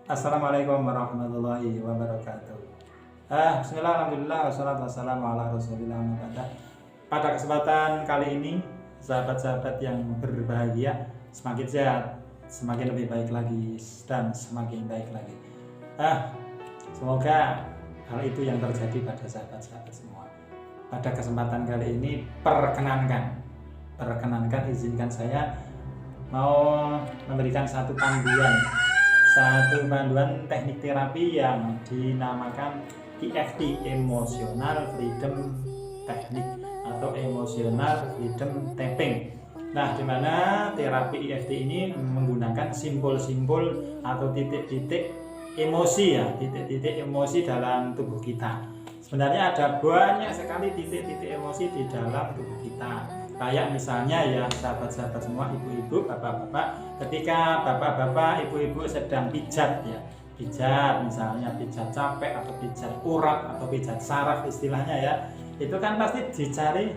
Assalamualaikum warahmatullahi wabarakatuh. Bismillah, alhamdulillah, wassalatu wassalamu ala rasulillah. Pada kesempatan kali ini, sahabat-sahabat yang berbahagia, semakin sehat, semakin lebih baik lagi, dan semakin baik lagi. Semoga hal itu yang terjadi pada sahabat-sahabat semua. Pada kesempatan kali ini, perkenankan izinkan saya mau memberikan satu panduan teknik terapi yang dinamakan EFT, Emotional Freedom Technique, atau Emotional Freedom Tapping. Nah, di mana terapi EFT ini menggunakan simbol-simbol atau titik-titik emosi titik-titik emosi dalam tubuh kita. Sebenarnya ada banyak sekali titik-titik emosi di dalam tubuh kita. Kayak misalnya ya sahabat-sahabat semua, ibu-ibu, bapak-bapak, ketika bapak-bapak, ibu-ibu sedang pijat misalnya pijat capek atau pijat urat atau pijat saraf istilahnya ya, itu kan pasti dicari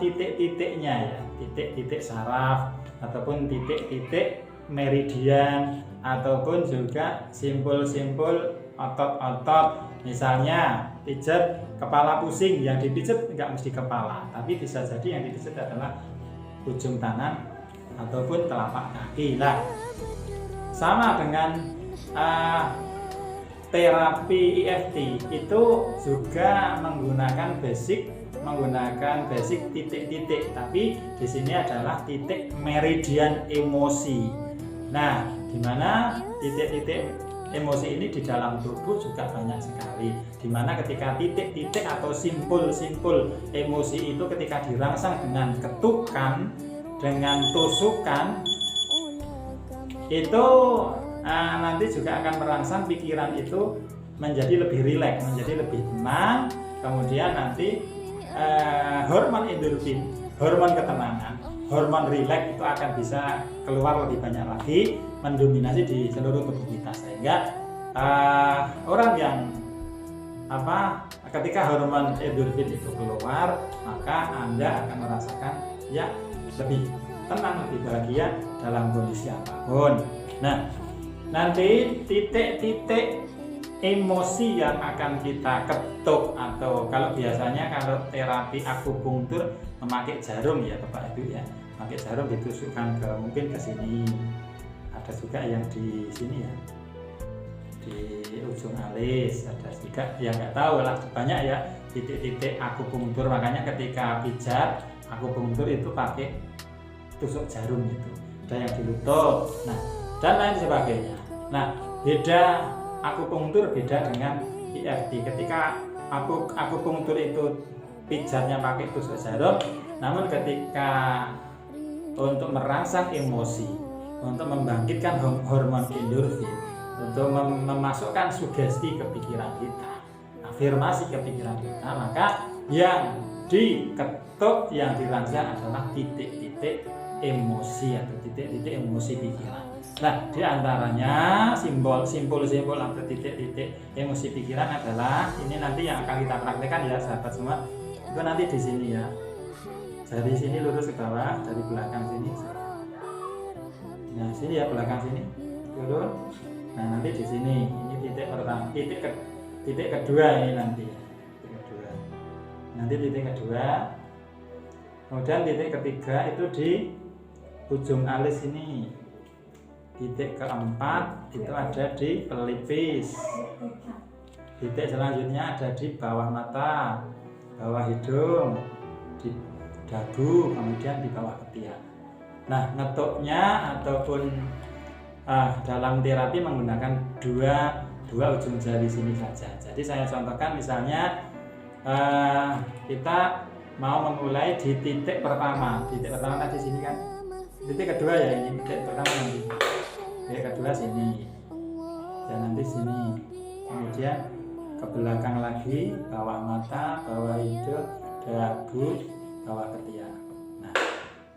titik-titiknya ya, titik-titik saraf ataupun titik-titik meridian ataupun juga simbol-simbol otot-otot. Misalnya pijat kepala pusing, yang dipijat nggak mesti kepala, tapi bisa jadi yang dipijat adalah ujung tangan ataupun telapak kaki. Nah, sama dengan terapi EFT itu juga menggunakan basic titik-titik, tapi di sini adalah titik meridian emosi. Nah, di mana titik-titik emosi ini di dalam tubuh juga banyak sekali, dimana ketika titik-titik atau simpul-simpul emosi itu ketika dirangsang dengan ketukan, dengan tusukan, itu nanti juga akan merangsang pikiran itu menjadi lebih rileks, menjadi lebih tenang. Kemudian nanti hormon endorfin, hormon ketenangan, hormon rileks itu akan bisa keluar lebih banyak lagi, mendominasi di seluruh tubuh kita, sehingga orang yang ketika hormon endorfin itu keluar, maka Anda akan merasakan ya lebih tenang, lebih bahagia dalam kondisi apapun. Nah, nanti titik-titik emosi yang akan kita ketuk, atau kalau biasanya kalau terapi akupunktur memakai jarum ya Bapak Ibu ya, pakai jarum ditusukkan mungkin ke sini, ada juga yang di sini ya, di ujung alis, ada juga yang nggak tahu lah, banyak ya titik-titik akupunktur. Makanya ketika pijat akupunktur itu pakai tusuk jarum itu, ada yang di lutut, nah dan lain sebagainya. Nah, beda akupunktur beda dengan EFT. Ketika akupunktur itu pijatnya pakai tusuk jarum, namun ketika untuk merangsang emosi, untuk membangkitkan hormon endorfin, untuk memasukkan sugesti ke pikiran kita, afirmasi ke pikiran kita, maka yang diketuk, yang dirangsang adalah titik-titik emosi atau titik-titik emosi pikiran. Nah, diantaranya simbol-simbol atau titik-titik emosi pikiran adalah ini nanti yang akan kita praktekkan ya sahabat semua. Itu nanti di sini ya. Dari sini lurus ke bawah, dari belakang sini. Nah, sini ya, belakang sini. Turun. Nah, nanti di sini. Ini titik pertama, titik kedua ini nanti. Titik kedua. Nanti titik kedua. Kemudian titik ketiga itu di ujung alis ini. Titik keempat itu ada di pelipis. Titik selanjutnya ada di bawah mata, bawah hidung, di dagu, kemudian di bawah ketiak. Nah, ngetuknya ataupun dalam terapi menggunakan dua ujung jari sini saja. Jadi saya contohkan, misalnya kita mau memulai di titik pertama. Titik pertama tadi sini kan. Titik kedua ya, ini titik pertama nanti. Titik kedua sini. Dan nanti sini. Kemudian ke belakang lagi, bawah mata, bawah hidung, dagu, bawah ketiak. Nah,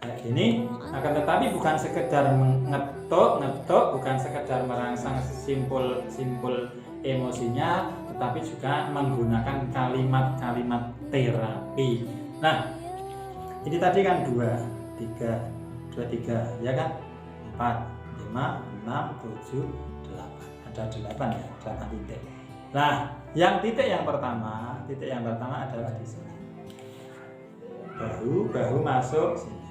kayak gini. Akan tetapi bukan sekedar ngetuk, bukan sekedar merangsang simpul emosinya, tetapi juga menggunakan kalimat-kalimat terapi. Nah, ini tadi kan 2, 3 ya kan, 4, 5, 6, 7, 8. ada 8 ya, 8 titik. Nah, yang titik yang pertama adalah di sini. Bahu masuk sini.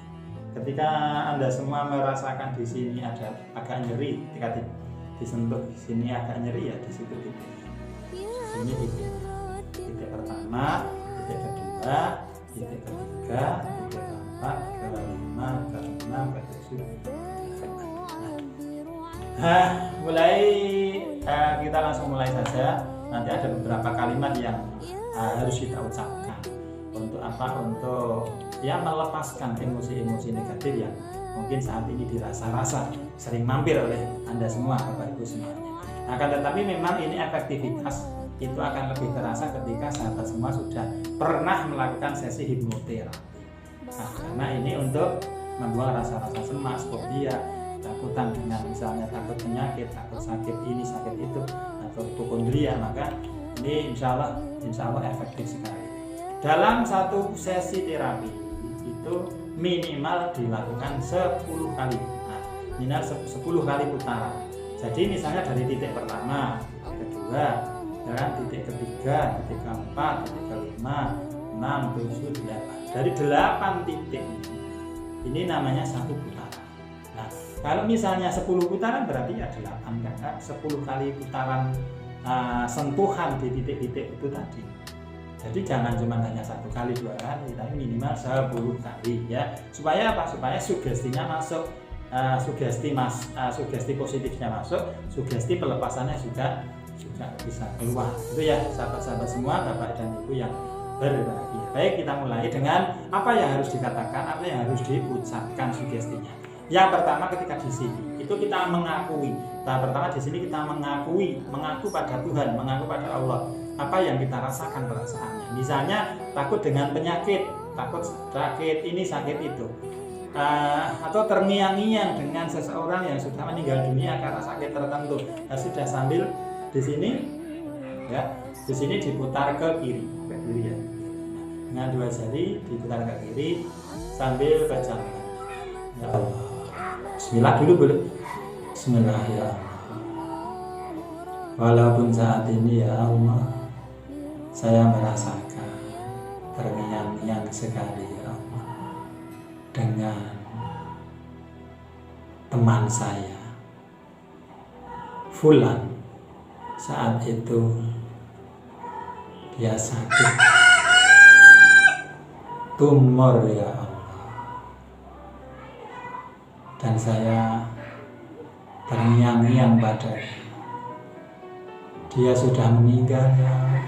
Ketika Anda semua merasakan di sini ada agak nyeri, ketika disentuh di sini agak nyeri ya, di situ titik. Sini titik pertama, titik kedua, titik ketiga, titik keempat, kelima, keenam, ketujuh. Kita langsung mulai saja. Nanti ada beberapa kalimat yang harus kita ucapkan. Untuk apa? Untuk ya melepaskan emosi-emosi negatif yang mungkin saat ini dirasa-rasa sering mampir oleh Anda semua, Bapak Ibu semuanya. Akan tetapi memang ini efektivitas itu akan lebih terasa ketika sahabat semua sudah pernah melakukan sesi hipnoterapi. Nah, karena ini untuk membuang rasa-rasa cemas, fobia, takutan dengan misalnya takut penyakit, takut sakit ini, sakit itu, atau hipokondria, maka ini insya Allah efektif sekali. Dalam satu sesi terapi itu minimal dilakukan 10 kali. Nah, minimal 10 kali putaran. Jadi misalnya dari titik pertama, titik kedua, dan titik ketiga, titik keempat, titik kelima, 6, 7, 8. Dari 8 titik ini namanya satu putaran. Nah, kalau misalnya 10 putaran berarti ya 8 kan? 10 kali putaran sentuhan di titik-titik itu tadi. Jadi jangan cuma hanya 1 kali, 2 kali, tapi minimal 10 kali ya. Supaya apa? Supaya sugestinya masuk, sugesti positifnya masuk, sugesti pelepasannya juga bisa keluar. Itu ya sahabat-sahabat semua, Bapak dan Ibu yang berbahagia. Baik, kita mulai dengan apa yang harus dikatakan, apa yang harus diucapkan sugestinya. Yang pertama ketika di sini itu kita mengakui. Tahap pertama di sini kita mengaku pada Tuhan, mengaku pada Allah. Apa yang kita rasakan perasaannya. Misalnya takut dengan penyakit, takut sakit ini sakit itu, atau terngiang-ngiang dengan seseorang yang sudah meninggal dunia karena sakit tertentu. Nah, sudah sambil di sini, ya, di sini diputar ke kiri ya. Dengan 2 jari diputar ke kiri sambil berjalan. Ya Allah. Bismillah dulu boleh. Bismillah ya Allah. Walaupun saat ini ya Allah, saya merasakan terngiang-ngiang sekali ya Allah dengan teman saya Fulan. Saat itu dia sakit tumor ya Allah, dan saya terngiang-ngiang padanya. Dia sudah meninggal ya Allah.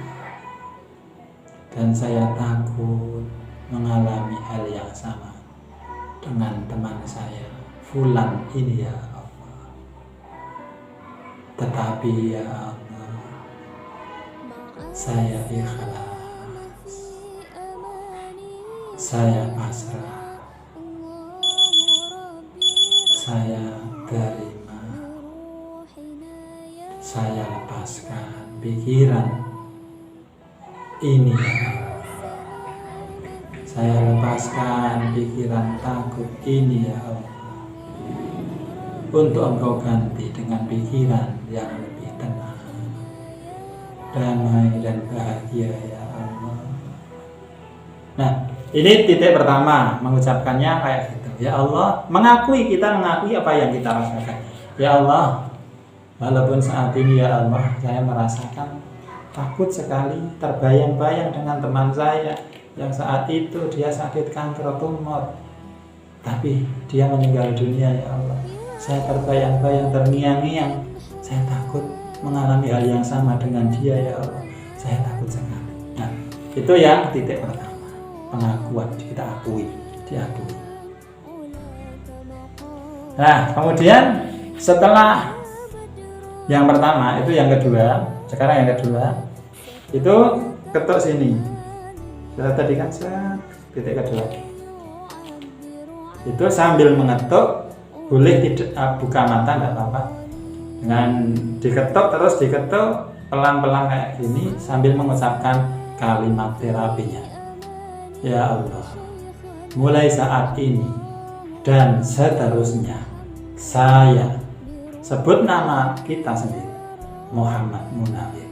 Dan saya takut mengalami hal yang sama dengan teman saya Fulan ini ya Allah. Tetapi ya Allah, saya ikhlas, saya pasrah, saya terima, saya lepaskan pikiran ini ya Allah. Saya lepaskan pikiran takut ini ya Allah, untuk Engkau ganti dengan pikiran yang lebih tenang, damai dan bahagia ya Allah. Nah, ini titik pertama, mengucapkannya kayak gitu. Ya Allah, kita mengakui apa yang kita rasakan. Ya Allah, walaupun saat ini ya Allah saya merasakan takut sekali, terbayang-bayang dengan teman saya yang saat itu dia sakit kanker tumor, tapi dia meninggal dunia ya Allah. Saya terbayang-bayang, terngiang-ngiang, saya takut mengalami hal yang sama dengan dia ya Allah. Saya takut sekali. Nah, itu yang titik pertama, pengakuan, kita diakui. Nah, kemudian setelah yang pertama itu yang kedua, sekarang yang kedua itu ketuk sini. Sudah tadi kan titik kedua. Itu sambil mengetuk, boleh tidak buka mata enggak apa-apa. Dengan diketuk terus diketuk pelan-pelan kayak gini sambil mengucapkan kalimat terapinya. Ya Allah, mulai saat ini dan seterusnya saya sebut nama kita sendiri. Muhammad Munawir.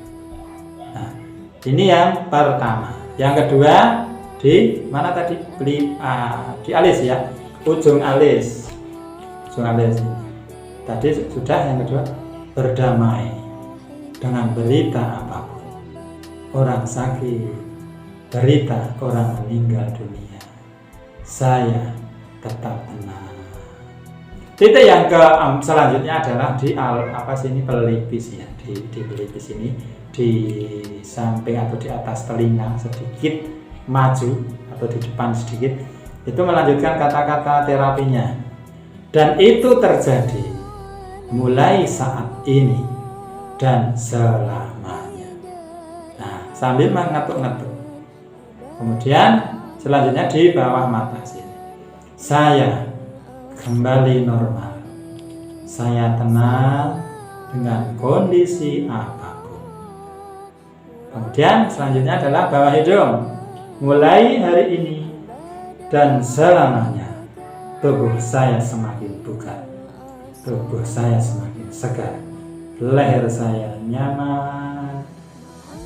Nah, ini yang pertama. Yang kedua di mana tadi? Di alis ya, ujung alis. Ujung alis ini. Tadi sudah. Yang kedua, berdamai dengan berita apapun. Orang sakit, berita orang meninggal dunia, saya tetap tenang. Titik yang selanjutnya adalah di pelipis ya, di pelipis ini, di samping atau di atas telinga sedikit maju atau di depan sedikit, itu melanjutkan kata-kata terapinya. Dan itu terjadi mulai saat ini dan selamanya. Nah, sambil mengetuk-ngetuk. Kemudian selanjutnya di bawah mata sini, saya kembali normal. Saya tenang dengan kondisi apapun. Kemudian selanjutnya adalah bawah hidung. Mulai hari ini dan selamanya, tubuh saya semakin bugar. Tubuh saya semakin segar. Leher saya nyaman,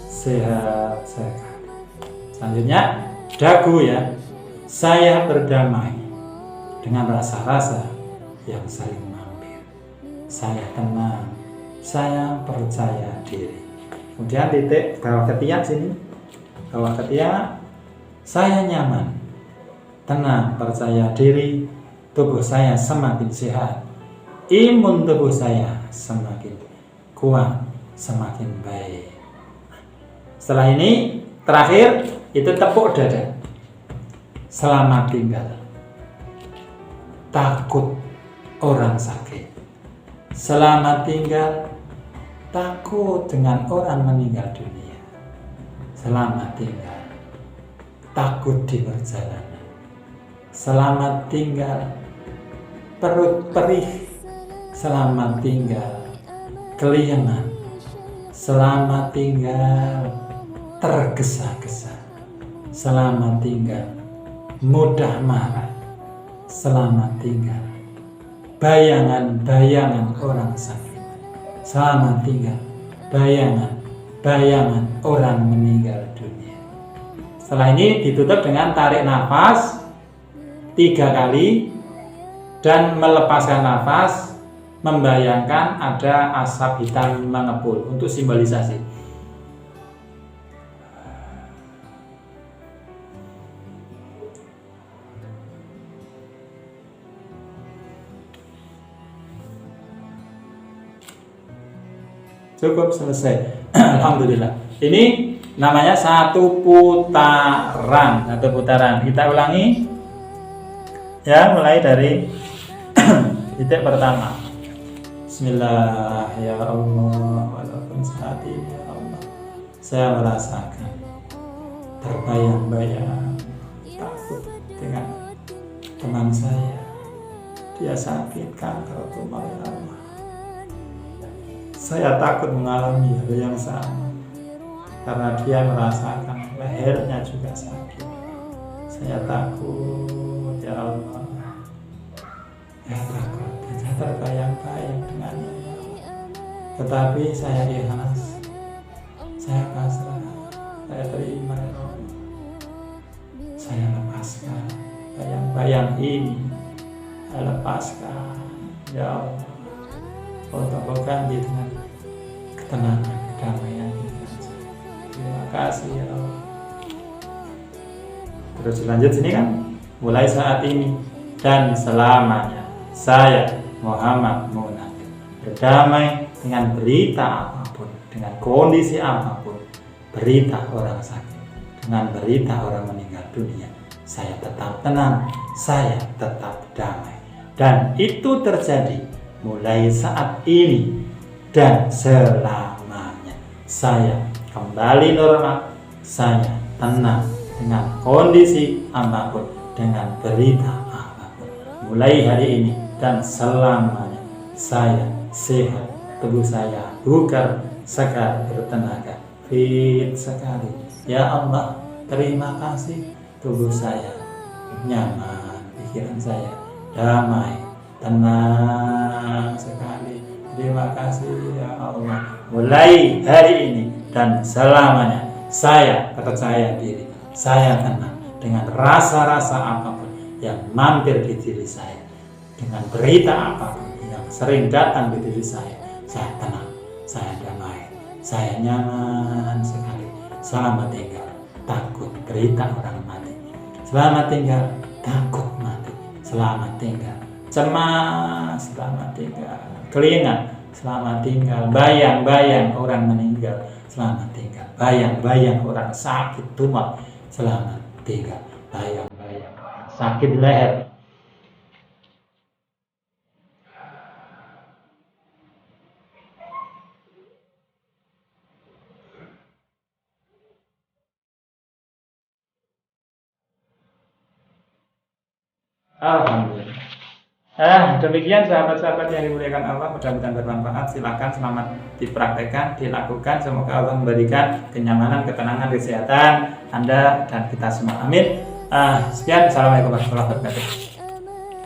sehat sekali. Selanjutnya dagu ya. Saya berdamai dengan rasa-rasa yang sering mampir. Saya tenang, saya percaya diri. Kemudian titik bawah ketiak sini, bawah ketiak, saya nyaman, tenang, percaya diri. Tubuh saya semakin sehat, imun tubuh saya semakin kuat, semakin baik. Setelah ini terakhir itu tepuk dada. Selamat tinggal. Takut orang sakit. Selamat tinggal. Takut dengan orang meninggal dunia. Selamat tinggal. Takut di perjalanan. Selamat tinggal. Perut perih. Selamat tinggal. Keliengan. Selamat tinggal. Tergesa-gesa. Selamat tinggal. Mudah marah. Selamat tinggal. Bayangan-bayangan orang sakit. Selamat tinggal. Bayangan-bayangan orang meninggal dunia. Setelah ini ditutup dengan tarik nafas 3 kali dan melepaskan nafas, membayangkan ada asap hitam mengepul untuk simbolisasi. Cukup, selesai. Alhamdulillah. Ini namanya satu putaran. Kita ulangi ya, mulai dari titik pertama. Bismillah ya Allah, walaupun saat ini ya Allah, saya merasakan terbayang-bayang takut dengan teman saya. Dia sakit kanker tumor ya Allah. Saya takut mengalami hal yang sama karena dia merasakan lehernya juga sakit. Saya takut ya Allah. Ya takut, saya terbayang-bayang dengannya ya Allah. Tetapi saya ikhlas, saya pasrah, saya terima ya Allah. Saya lepaskan bayang-bayang ini, saya lepaskan ya Allah. Untuk ganti dengan ketenangan, kedamaian. Terima kasih ya Allah. Terus lanjut sini kan, mulai saat ini dan selamanya saya Muhammad Munawir berdamai dengan berita apapun, dengan kondisi apapun, berita orang sakit, dengan berita orang meninggal dunia, saya tetap tenang, saya tetap damai. Dan itu terjadi mulai saat ini dan selamanya. Saya kembali normal, saya tenang dengan kondisi apapun, dengan berita apapun. Mulai hari ini dan selamanya saya sehat, tubuh saya bugar, segar, bertenaga, fit sekali. Ya Allah, terima kasih. Tubuh saya nyaman, pikiran saya damai, tenang sekali. Terima kasih ya Allah. Mulai hari ini dan selamanya saya percaya diri, saya tenang dengan rasa-rasa apapun yang mampir di diri saya, dengan berita apapun yang sering datang di diri saya tenang, saya damai, saya nyaman sekali. Selamat tinggal, takut berita orang mati. Selamat tinggal, takut mati. Selamat tinggal, cemas. Selamat tinggal, kelingan. Selamat tinggal, bayang-bayang orang meninggal. Selamat tinggal, bayang-bayang orang sakit tumor. Selamat tinggal, bayang-bayang orang sakit leher. Alhamdulillah. Demikian sahabat-sahabat yang dimuliakan Allah, mudah-mudahan bermanfaat. Silakan selamat dipraktekkan, dilakukan. Semoga Allah memberikan kenyamanan, ketenangan, kesehatan Anda dan kita semua. Amin. Sekian. Assalamualaikum warahmatullahi wabarakatuh.